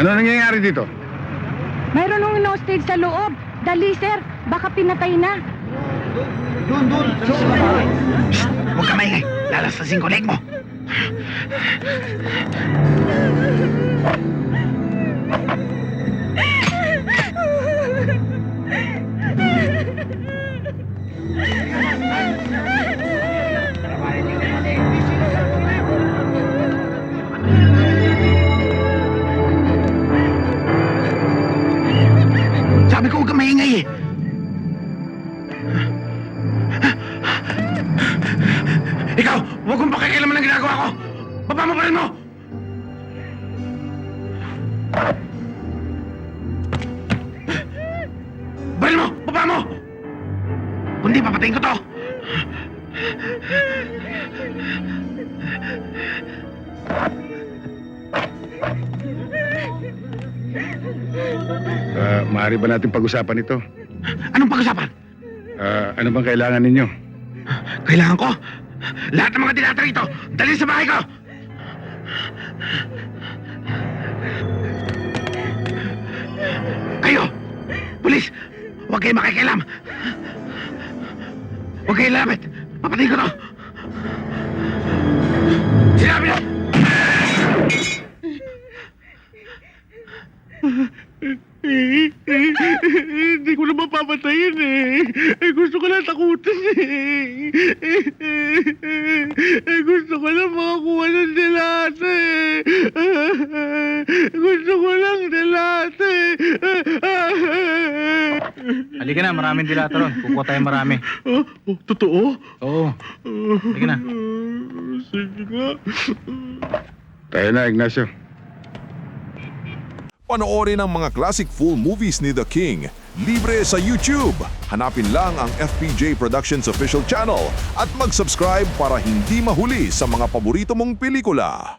Ano nangyayari dito? Mayroon nung no-stage sa loob. Dali, sir. Baka pinatay na. Huwag ka maingay. Lalastasin ko leg mo. Sabi ko huwag ka maingay eh. Ikaw, huwag kong pakikialaman ng ginagawa ko. Baba mo pa rin mo. Baril mo! Baba mo! Kundi papatayin ko to. Maaari ba natin pag-usapan ito? Anong pag-usapan? Ano bang kailangan ninyo? Kailangan ko lahat ng mga dilata rito. Dalhin sa bahay ko. Kayo, pulis, huwag kayo makikialam. Huwag kayo lapit. Papatayin ko to. Sinabi na! Hindi ko na mapapatayin eh. Gusto ko lang takutin eh. Gusto ko lang makakuha ng delate. Gusto ko lang delate. Halika na, maraming dilata ron. Kukuha tayo marami. Totoo? Oo. Halika na. Sige nga. Tayo na, Ignacio. Panoorin ang mga classic full movies ni The King. Libre sa YouTube. Hanapin lang ang FPJ Productions official channel at mag-subscribe para hindi mahuli sa mga paborito mong pelikula.